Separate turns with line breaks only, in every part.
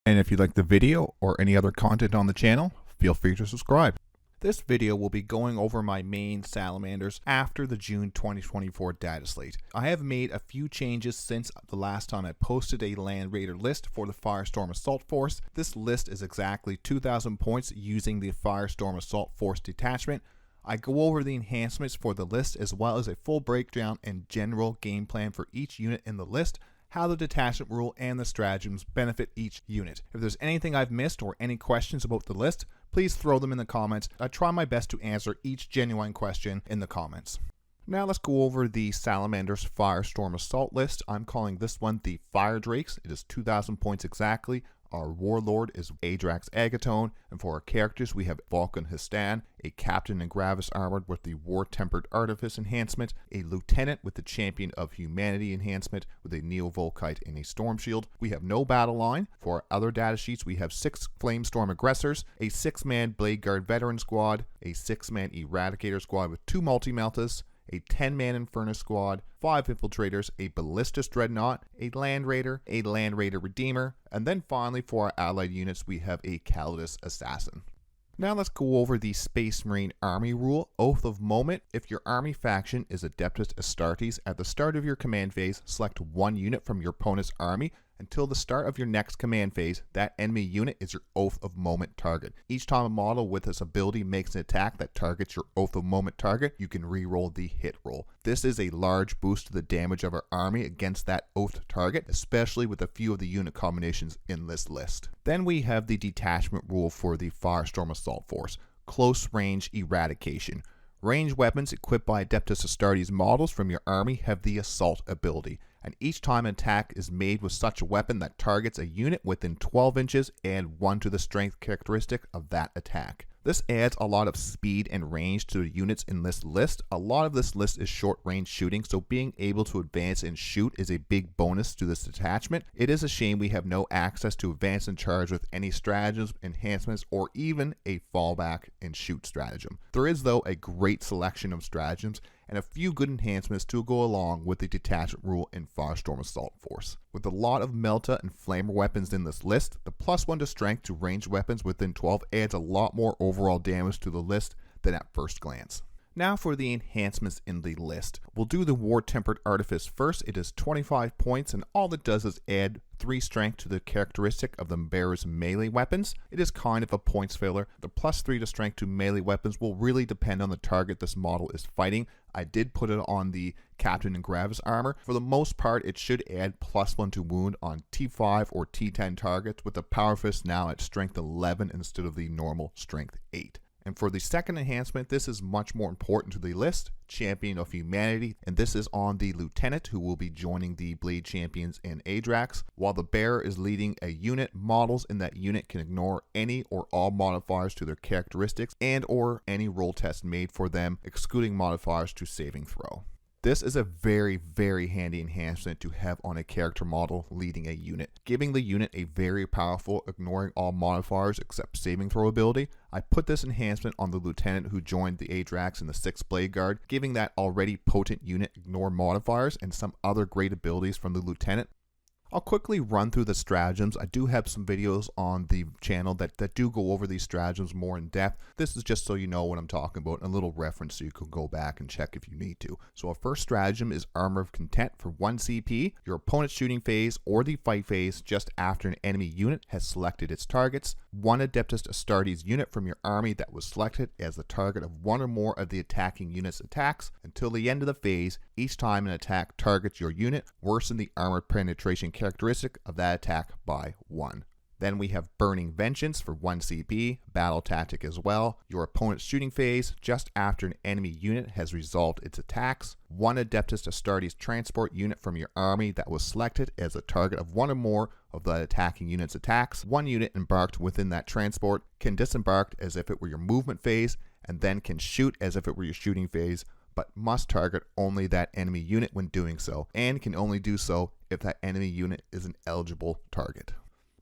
And if you like the video or any other content on the channel, feel free to subscribe. This video will be going over my main salamanders after the June 2024 data slate. I have made a few changes since the last time I posted a Land Raider list for the Firestorm Assault Force. This list is exactly 2,000 points using the Firestorm Assault Force Detachment. I go over the enhancements for the list as well as a full breakdown and general game plan for each unit in the list, how the detachment rule and the stratagems benefit each unit. If there's anything I've missed or any questions about the list, please throw them in the comments. I try my best to answer each genuine question in the comments. Now let's go over the Salamanders Firestorm Assault list. I'm calling this one the Fire Drakes. It is 2,000 points exactly. Our warlord is Adrax Agatone, and for our characters we have Vulkan Histan, a captain in Gravis armored with the War-Tempered Artifice enhancement, a lieutenant with the Champion of Humanity enhancement with a Neo-Volkite and a Storm Shield. We have no battle line. For our other data sheets we have 6 Flamestorm Aggressors, a 6-man Blade Guard Veteran Squad, a 6-man Eradicator Squad with 2 Multi-Meltas, a 10-man Inferno Squad, 5 Infiltrators, a Balistus Dreadnought, a Land Raider Redeemer, and then finally for our allied units we have a Callidus Assassin. Now let's go over the Space Marine Army rule, Oath of Moment. If your army faction is Adeptus Astartes, at the start of your command phase, select one unit from your opponent's army. Until the start of your next command phase, that enemy unit is your Oath of Moment target. Each time a model with this ability makes an attack that targets your Oath of Moment target, you can re-roll the hit roll. This is a large boost to the damage of our army against that Oath target, especially with a few of the unit combinations in this list. Then we have the detachment rule for the Firestorm Assault Force, Close Range Eradication. Ranged weapons equipped by Adeptus Astartes models from your army have the Assault ability, and each time an attack is made with such a weapon that targets a unit within 12 inches, add 1 to the strength characteristic of that attack. This adds a lot of speed and range to the units in this list. A lot of this list is short range shooting, so being able to advance and shoot is a big bonus to this detachment. It is a shame we have no access to advance and charge with any stratagems, enhancements, or even a fallback and shoot stratagem. There is though a great selection of stratagems and a few good enhancements to go along with the detachment rule in Firestorm Assault Force. With a lot of Melta and Flamer weapons in this list, the +1 to strength to ranged weapons within 12 adds a lot more overall damage to the list than at first glance. Now for the enhancements in the list. We'll do the War-Tempered Artifice first. It is 25 points and all it does is add 3 strength to the characteristic of the bearer's melee weapons. It is kind of a points filler. The +3 to strength to melee weapons will really depend on the target this model is fighting. I did put it on the Captain in Gravis armor. For the most part, it should add +1 to wound on T5 or T10 targets, with the Power Fist now at strength 11 instead of the normal strength 8. And for the second enhancement, this is much more important to the list, Champion of Humanity, and this is on the Lieutenant who will be joining the Blade Champions in Adrax. While the bearer is leading a unit, models in that unit can ignore any or all modifiers to their characteristics and or any roll test made for them, excluding modifiers to saving throw. This is a very handy enhancement to have on a character model leading a unit, giving the unit a very powerful ignoring all modifiers except saving throw ability. I put this enhancement on the Lieutenant who joined the Adrax in the 6th Blade Guard, giving that already potent unit ignore modifiers and some other great abilities from the Lieutenant. I'll quickly run through the stratagems. I do have some videos on the channel that do go over these stratagems more in depth. This is just so you know what I'm talking about, and a little reference so you can go back and check if you need to. So our first stratagem is Armor of Content for 1 CP. Your opponent's shooting phase or the fight phase just after an enemy unit has selected its targets. 1 Adeptus Astartes unit from your army that was selected as the target of 1 or more of the attacking unit's attacks. Until the end of the phase, each time an attack targets your unit, worsen the armor penetration characteristic of that attack by 1. Then we have Burning Vengeance for 1 CP, battle tactic as well. Your opponent's shooting phase just after an enemy unit has resolved its attacks. 1 Adeptus Astartes transport unit from your army that was selected as a target of 1 or more of the attacking unit's attacks. 1 unit embarked within that transport can disembark as if it were your movement phase and then can shoot as if it were your shooting phase, but must target only that enemy unit when doing so, and can only do so if that enemy unit is an eligible target.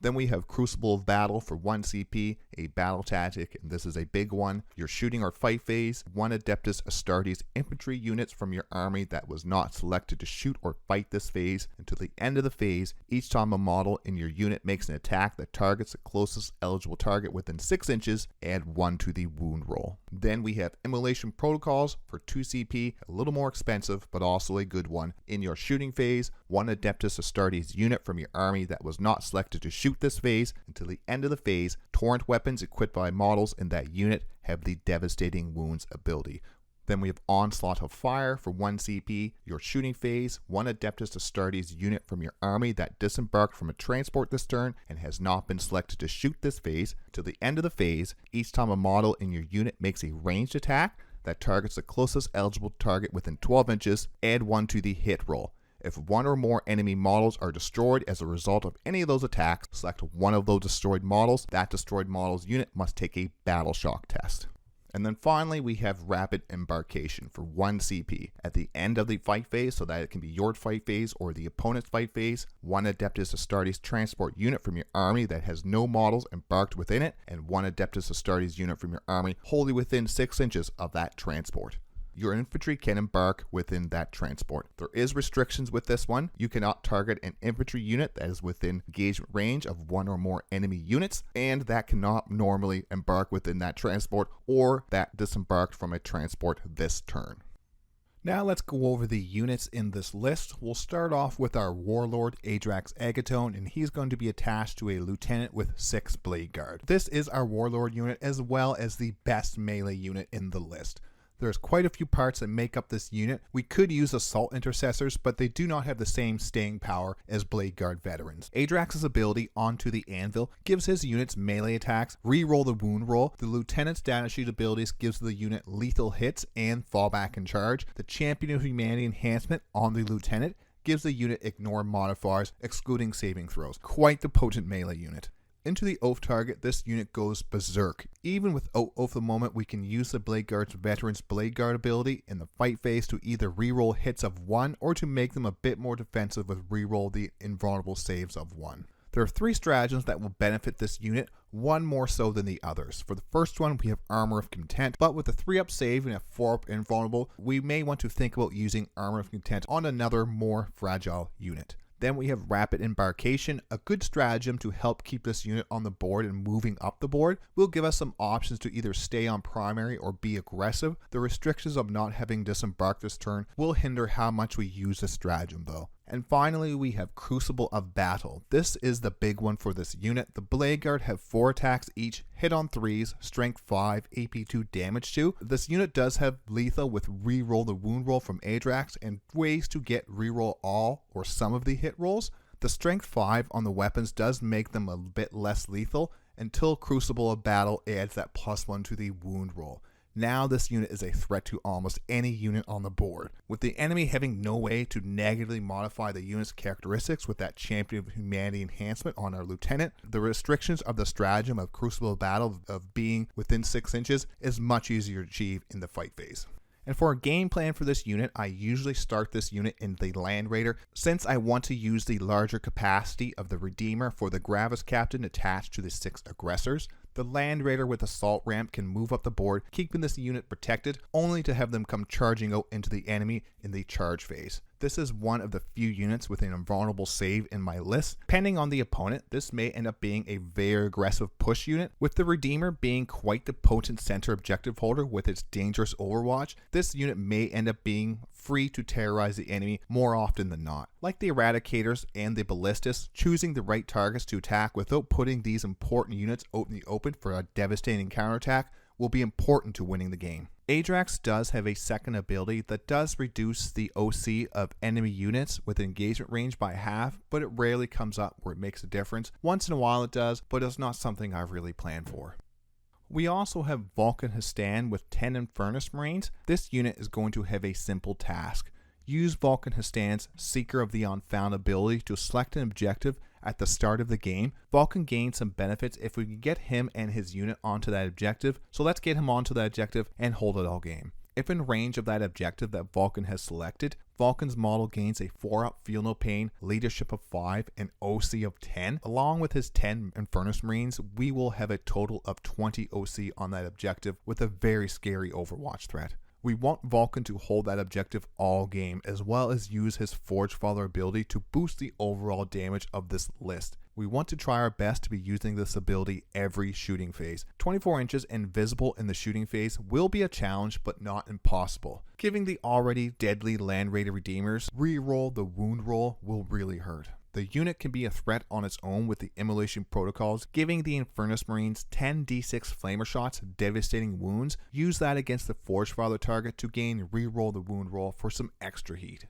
Then we have Crucible of Battle for 1 CP, a battle tactic, and this is a big one. Your shooting or fight phase, 1 Adeptus Astartes infantry units from your army that was not selected to shoot or fight this phase until the end of the phase. Each time a model in your unit makes an attack that targets the closest eligible target within 6 inches, add 1 to the wound roll. Then we have Immolation Protocols for 2 CP, a little more expensive, but also a good one. In your shooting phase, 1 Adeptus Astartes unit from your army that was not selected to shoot this phase until the end of the phase. Torrent weapons equipped by models in that unit have the Devastating Wounds ability. Then we have Onslaught of Fire for 1 CP. Your shooting phase, 1 Adeptus Astartes unit from your army that disembarked from a transport this turn and has not been selected to shoot this phase. Till the end of the phase, each time a model in your unit makes a ranged attack that targets the closest eligible target within 12 inches, add 1 to the hit roll. If 1 or more enemy models are destroyed as a result of any of those attacks, select one of those destroyed models. That destroyed model's unit must take a Battle Shock test. And then finally, we have Rapid Embarkation for 1 CP. At the end of the fight phase, so that it can be your fight phase or the opponent's fight phase, 1 Adeptus Astartes transport unit from your army that has no models embarked within it, and 1 Adeptus Astartes unit from your army wholly within 6 inches of that transport. Your infantry can embark within that transport. There is restrictions with this one. You cannot target an infantry unit that is within engagement range of 1 or more enemy units, and that cannot normally embark within that transport or that disembarked from a transport this turn. Now let's go over the units in this list. We'll start off with our Warlord Adrax Agatone, and he's going to be attached to a Lieutenant with 6 Blade Guard. This is our Warlord unit as well as the best melee unit in the list. There's quite a few parts that make up this unit. We could use Assault Intercessors, but they do not have the same staying power as Blade Guard veterans. Adrax's ability Onto the Anvil gives his units melee attacks, re-roll the wound roll. The Lieutenant's data sheet abilities gives the unit lethal hits and fallback and charge. The Champion of Humanity enhancement on the Lieutenant gives the unit ignore modifiers, excluding saving throws. Quite the potent melee unit. Into the Oath target, this unit goes berserk. Even without Oath the moment, we can use the Blade Guard's veteran's Blade Guard ability in the fight phase to either reroll hits of 1 or to make them a bit more defensive with reroll the invulnerable saves of 1. There are 3 stratagems that will benefit this unit, one more so than the others. For the first one, we have Armor of Content, but with a 3-up save and a 4-up invulnerable, we may want to think about using Armor of Content on another more fragile unit. Then we have Rapid Embarkation, a good stratagem to help keep this unit on the board and moving up the board. Will give us some options to either stay on primary or be aggressive. The restrictions of not having disembarked this turn will hinder how much we use this stratagem though. And finally, we have Crucible of Battle. This is the big one for this unit. The Blade Guard have 4 attacks each, hit on 3s, strength 5, AP 2, damage 2. This unit does have lethal with reroll the wound roll from Adrax and ways to get reroll all or some of the hit rolls. The strength 5 on the weapons does make them a bit less lethal until Crucible of Battle adds that +1 to the wound roll. Now this unit is a threat to almost any unit on the board. With the enemy having no way to negatively modify the unit's characteristics with that Champion of Humanity enhancement on our Lieutenant, the restrictions of the stratagem of Crucible of Battle of being within 6 inches is much easier to achieve in the fight phase. And for a game plan for this unit, I usually start this unit in the Land Raider, since I want to use the larger capacity of the Redeemer for the Gravis Captain attached to the 6 aggressors. The Land Raider with Assault Ramp can move up the board, keeping this unit protected, only to have them come charging out into the enemy in the charge phase. This is one of the few units with an invulnerable save in my list. Depending on the opponent, this may end up being a very aggressive push unit. With the Redeemer being quite the potent center objective holder with its dangerous Overwatch, this unit may end up being free to terrorize the enemy more often than not. Like the Eradicators and the Balistus, choosing the right targets to attack without putting these important units out in the open for a devastating counterattack will be important to winning the game. Adrax does have a second ability that does reduce the OC of enemy units with engagement range by half, but it rarely comes up where it makes a difference. Once in a while it does, but it's not something I've really planned for. We also have Vulkan Hastan with 10 Infernus Marines. This unit is going to have a simple task. Use Vulkan Hastan's Seeker of the Unfound ability to select an objective at the start of the game. Vulkan gains some benefits if we can get him and his unit onto that objective, so let's get him onto that objective and hold it all game. If in range of that objective that Vulkan has selected, Vulkan's model gains a 4-up Feel No Pain, Leadership of 5, and OC of 10. Along with his 10 Infernus Marines, we will have a total of 20 OC on that objective with a very scary Overwatch threat. We want Vulkan to hold that objective all game, as well as use his Forge Father ability to boost the overall damage of this list. We want to try our best to be using this ability every shooting phase. 24 inches and visible in the shooting phase will be a challenge, but not impossible. Giving the already deadly Land Raider Redeemers reroll the wound roll will really hurt. The unit can be a threat on its own with the Immolation Protocols, giving the Infernus Marines 10d6 Flamer Shots, devastating wounds. Use that against the Forge Father target to gain reroll the wound roll for some extra heat.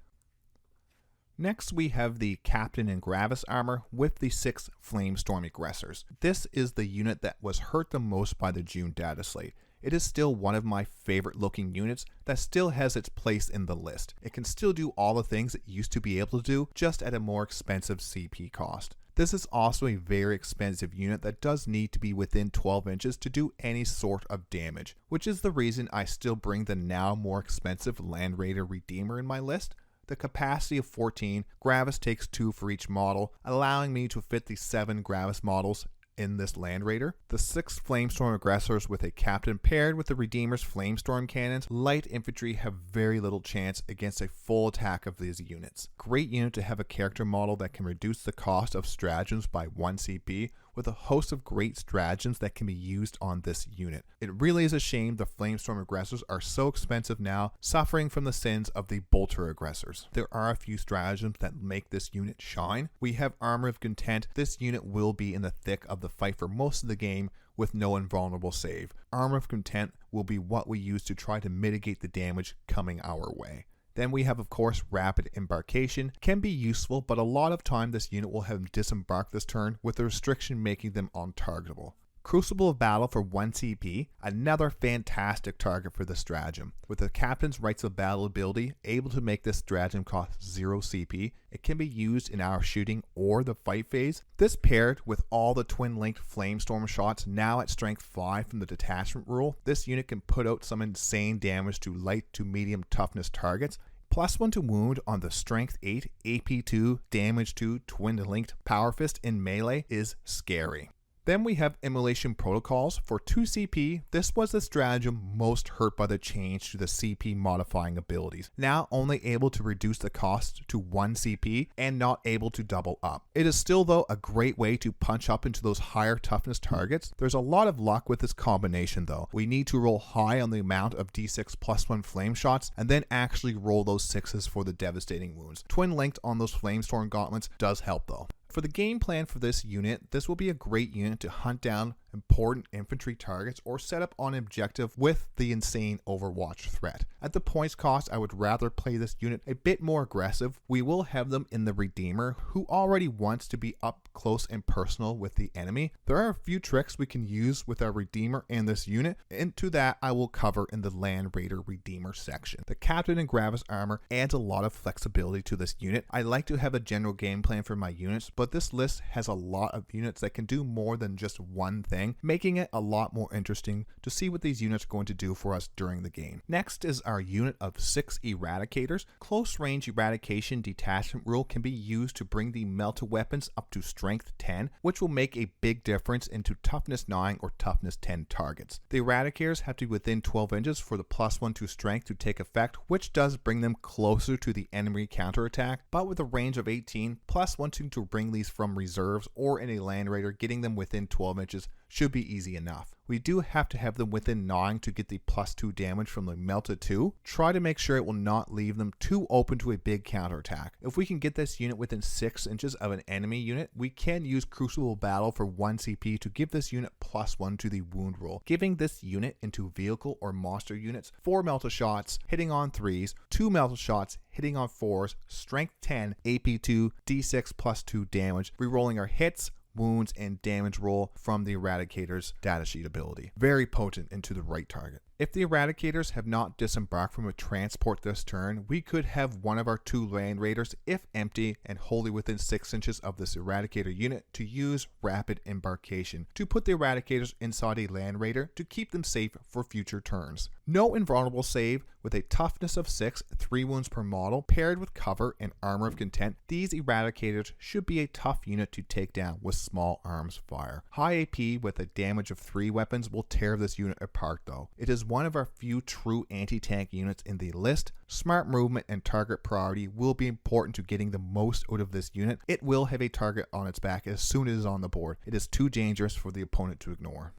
Next, we have the Captain and Gravis armor with the 6 Flamestorm Aggressors. This is the unit that was hurt the most by the June data slate. It is still one of my favorite looking units that still has its place in the list. It can still do all the things it used to be able to do, just at a more expensive CP cost. This is also a very expensive unit that does need to be within 12 inches to do any sort of damage, which is the reason I still bring the now more expensive Land Raider Redeemer in my list. The capacity of 14, Gravis takes 2 for each model, allowing me to fit the 7 Gravis models in this Land Raider. The 6 Flamestorm Aggressors with a captain paired with the Redeemer's Flamestorm Cannons, light infantry have very little chance against a full attack of these units. Great unit to have a character model that can reduce the cost of stratagems by 1 CP, with a host of great stratagems that can be used on this unit. It really is a shame the Flamestorm Aggressors are so expensive now, suffering from the sins of the Bolter Aggressors. There are a few stratagems that make this unit shine. We have Armor of Content. This unit will be in the thick of the fight for most of the game with no invulnerable save. Armor of Content will be what we use to try to mitigate the damage coming our way. Then we have, of course, Rapid Embarkation. Can be useful, but a lot of time this unit will have them disembark this turn, with the restriction making them untargetable. Crucible of Battle for 1 CP, another fantastic target for the Stratagem. With the Captain's Rights of Battle ability, able to make this Stratagem cost 0 CP, it can be used in our shooting or the fight phase. This paired with all the twin-linked Flamestorm shots now at strength 5 from the Detachment Rule, this unit can put out some insane damage to light to medium toughness targets. +1 to wound on the strength 8, AP 2, damage 2, twin-linked Power Fist in melee is scary. Then we have Immolation Protocols. For 2 CP, this was the stratagem most hurt by the change to the CP modifying abilities. Now only able to reduce the cost to 1 CP and not able to double up. It is still though a great way to punch up into those higher toughness targets. There's a lot of luck with this combination though. We need to roll high on the amount of D6 +1 flame shots and then actually roll those 6s for the devastating wounds. Twin linked on those Flamestorm gauntlets does help though. For the game plan for this unit, this will be a great unit to hunt down important infantry targets or set up on objective with the insane Overwatch threat. At the points cost, I would rather play this unit a bit more aggressive. We will have them in the Redeemer, who already wants to be up close and personal with the enemy. There are a few tricks we can use with our Redeemer and this unit, and to that I will cover in the Land Raider Redeemer section. The Captain and Gravis armor adds a lot of flexibility to this unit. I like to have a general game plan for my units, but this list has a lot of units that can do more than just one thing, making it a lot more interesting to see what these units are going to do for us during the game. Next is our unit of 6 Eradicators. Close range eradication detachment rule can be used to bring the Melta weapons up to strength 10, which will make a big difference into toughness 9 or toughness 10 targets. The Eradicators have to be within 12 inches for the +1 to strength to take effect, which does bring them closer to the enemy counterattack, but with a range of 18, plus wanting to bring these from reserves or in a Land Raider, getting them within 12 inches should be easy enough. We do have to have them within 9 to get the +2 damage from the Melta 2. Try to make sure it will not leave them too open to a big counterattack. If we can get this unit within 6 inches of an enemy unit, we can use Crucible Battle for 1 CP to give this unit +1 to the wound roll, giving this unit into vehicle or monster units 4 Melta shots hitting on 3s, 2 Melta shots hitting on 4s, strength 10, AP 2, D6 +2 damage, rerolling our hits, wounds, and damage roll from the Eradicators datasheet ability. Very potent into the right target. If the Eradicators have not disembarked from a transport this turn, we could have one of our 2 Land Raiders, if empty and wholly within 6 inches of this Eradicator unit, to use Rapid Embarkation to put the Eradicators inside a Land Raider to keep them safe for future turns. No invulnerable save with a toughness of 6, 3 wounds per model, paired with cover and armor of content, these Eradicators should be a tough unit to take down with small arms fire. High AP with a damage of 3 weapons will tear this unit apart though. It is one of our few true anti-tank units in the list. Smart movement and target priority will be important to getting the most out of this unit. It will have a target on its back as soon as it is on the board. It is too dangerous for the opponent to ignore.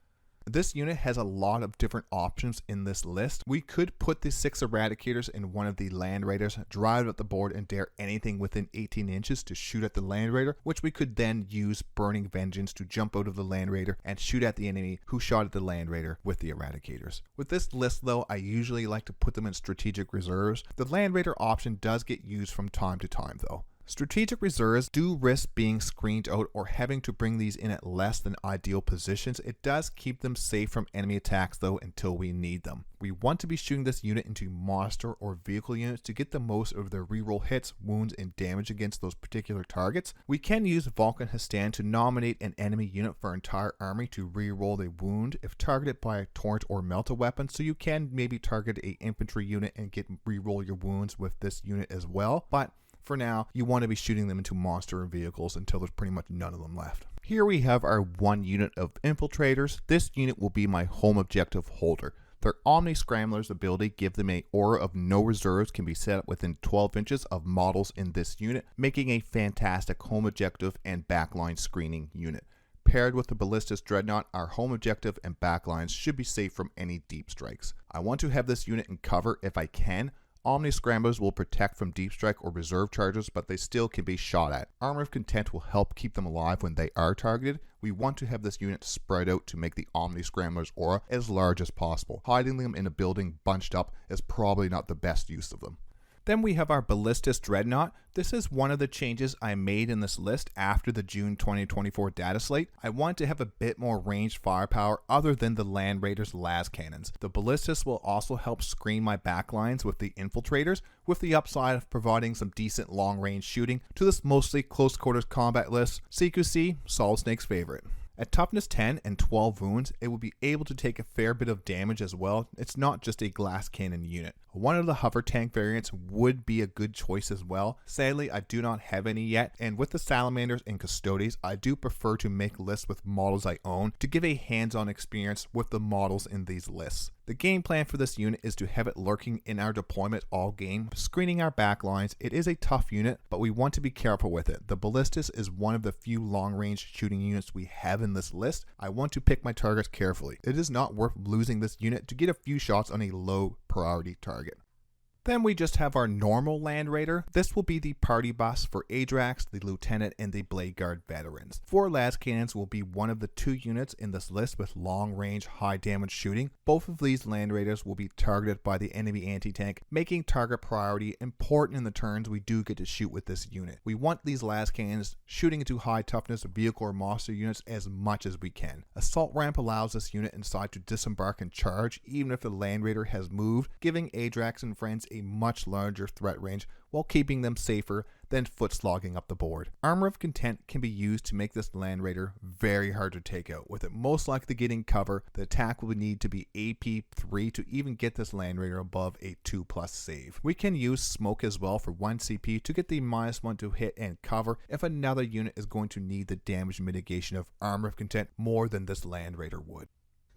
This unit has a lot of different options in this list. We could put the 6 Eradicators in one of the Land Raiders, drive up the board and dare anything within 18 inches to shoot at the Land Raider, which we could then use Burning Vengeance to jump out of the Land Raider and shoot at the enemy who shot at the Land Raider with the Eradicators. With this list though, I usually like to put them in strategic reserves. The Land Raider option does get used from time to time though. Strategic reserves do risk being screened out or having to bring these in at less than ideal positions. It does keep them safe from enemy attacks though until we need them. We want to be shooting this unit into monster or vehicle units to get the most of their reroll hits, wounds, and damage against those particular targets. We can use Vulkan Hastan to nominate an enemy unit for our entire army to reroll a wound if targeted by a torrent or Melta weapon, so you can maybe target an infantry unit and get reroll your wounds with this unit as well. But for now, you want to be shooting them into monster vehicles until there's pretty much none of them left. Here we have our 1 unit of Infiltrators. This unit will be my home objective holder. Their Omni Scrambler's ability gives them an aura of no reserves, can be set up within 12 inches of models in this unit, making a fantastic home objective and backline screening unit. Paired with the Balistus Dreadnought, our home objective and backlines should be safe from any deep strikes. I want to have this unit in cover if I can. Omni Scramblers will protect from deep strike or reserve charges, but they still can be shot at. Armor of Content will help keep them alive when they are targeted. We want to have this unit spread out to make the Omni Scramblers aura as large as possible. Hiding them in a building bunched up is probably not the best use of them. Then we have our Balistus Dreadnought. This is one of the changes I made in this list after the June 2024 data slate. I want to have a bit more ranged firepower other than the Land Raiders' las cannons. The Ballistus will also help screen my backlines with the Infiltrators, with the upside of providing some decent long range shooting to this mostly close quarters combat list. CQC, Solid Snake's favorite. At toughness 10 and 12 wounds, it will be able to take a fair bit of damage as well. It's not just a glass cannon unit. One of the hover tank variants would be a good choice as well. Sadly, I do not have any yet, and with the Salamanders and Custodes, I do prefer to make lists with models I own to give a hands-on experience with the models in these lists. The game plan for this unit is to have it lurking in our deployment all game, screening our backlines. It is a tough unit, but we want to be careful with it. The Ballistus is one of the few long-range shooting units we have in this list. I want to pick my targets carefully. It is not worth losing this unit to get a few shots on a low priority target. Then we just have our normal Land Raider. This will be the party bus for Adrax, the Lieutenant, and the Blade Guard veterans. 4 las cannons will be one of the 2 units in this list with long range, high damage shooting. Both of these Land Raiders will be targeted by the enemy anti-tank, making target priority important in the turns we do get to shoot with this unit. We want these las cannons shooting into high toughness vehicle or monster units as much as we can. Assault ramp allows this unit inside to disembark and charge even if the Land Raider has moved, giving Adrax and friends a much larger threat range while keeping them safer than foot slogging up the board. Armor of Content can be used to make this Land Raider very hard to take out. With it most likely getting cover, the attack will need to be AP 3 to even get this Land Raider above a 2+ save. We can use Smoke as well for 1 CP to get the -1 to hit and cover if another unit is going to need the damage mitigation of Armor of Content more than this Land Raider would.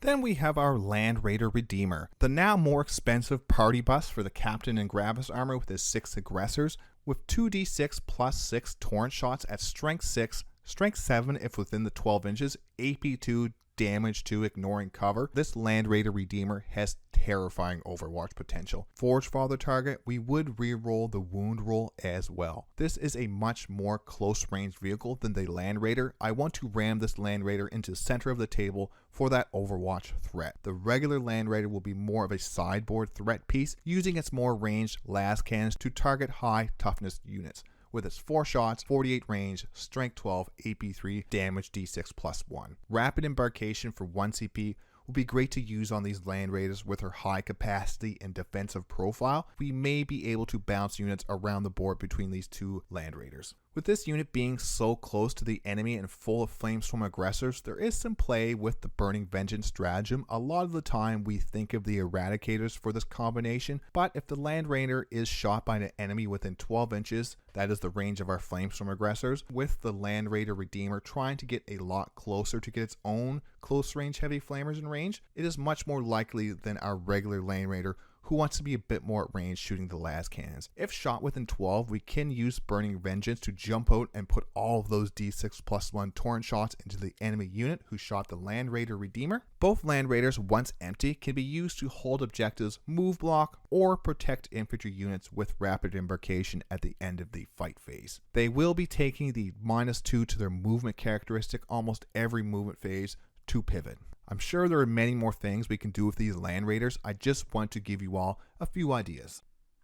Then we have our Land Raider Redeemer, the now more expensive party bus for the Captain and Gravis armor with his 6 aggressors, with 2d6 plus 6 torrent shots at strength 6, strength 7 if within the 12 inches, AP 2, damage 2 ignoring cover. This Land Raider Redeemer has terrifying Overwatch potential. Forge Father target, we would reroll the wound roll as well. This is a much more close range vehicle than the Land Raider. I want to ram this Land Raider into the center of the table for that Overwatch threat. The regular Land Raider will be more of a sideboard threat piece, using its more ranged las cannons to target high toughness units. With its 4 shots, 48 range, strength 12, AP 3, damage D6 +1. Rapid embarkation for 1 CP will be great to use on these land raiders with her high capacity and defensive profile. We may be able to bounce units around the board between these two land raiders. With this unit being so close to the enemy and full of flamestorm aggressors, there is some play with the Burning Vengeance stratagem. A lot of the time we think of the Eradicators for this combination, but if the land raider is shot by an enemy within 12 inches, that is the range of our flamestorm aggressors, with the land raider redeemer trying to get a lot closer to get its own close range heavy flamers in range, it is much more likely than our regular land raider who wants to be a bit more at range shooting the las cannons. If shot within 12, we can use Burning Vengeance to jump out and put all of those D6+1 torrent shots into the enemy unit who shot the Land Raider Redeemer. Both Land Raiders, once empty, can be used to hold objectives, move block, or protect infantry units with rapid embarkation at the end of the fight phase. They will be taking the -2 to their movement characteristic almost every movement phase to pivot. I'm sure there are many more things we can do with these land raiders. I just want to give you all a few ideas.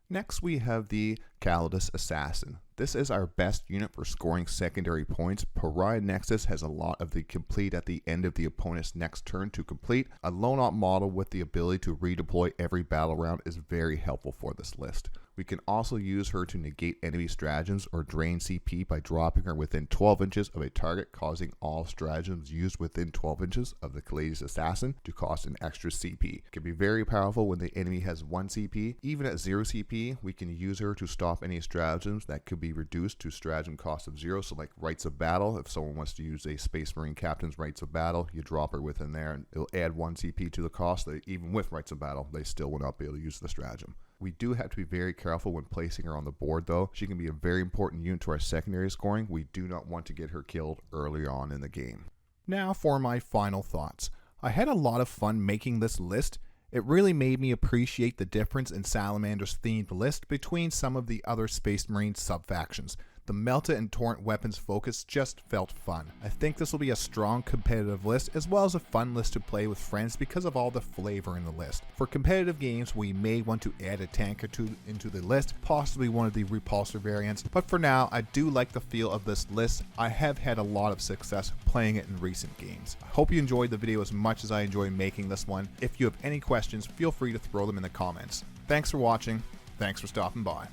Next we have the Callidus Assassin. This is our best unit for scoring secondary points. Pariah Nexus has a lot of the complete at the end of the opponent's next turn to complete. A lone op model with the ability to redeploy every battle round is very helpful for this list. We can also use her to negate enemy stratagems or drain CP by dropping her within 12 inches of a target, causing all stratagems used within 12 inches of the Callidus Assassin to cost an extra CP. It can be very powerful when the enemy has 1 CP. Even at 0 CP, we can use her to stop any stratagems that could be reduced to stratagem cost of 0. So like Rites of Battle, if someone wants to use a Space Marine Captain's Rites of Battle, you drop her within there and it'll add 1 CP to the cost. Even with Rites of Battle, they still will not be able to use the stratagem. We do have to be very careful when placing her on the board though. She can be a very important unit to our secondary scoring. We do not want to get her killed early on in the game. Now for my final thoughts. I had a lot of fun making this list. It really made me appreciate the difference in Salamander's themed list between some of the other Space Marine sub-factions. The Melta and Torrent weapons focus just felt fun. I think this will be a strong competitive list as well as a fun list to play with friends because of all the flavor in the list. For competitive games, we may want to add a tank or two into the list, possibly one of the repulsor variants, but for now, I do like the feel of this list. I have had a lot of success playing it in recent games. I hope you enjoyed the video as much as I enjoyed making this one. If you have any questions, feel free to throw them in the comments. Thanks for watching. Thanks for stopping by.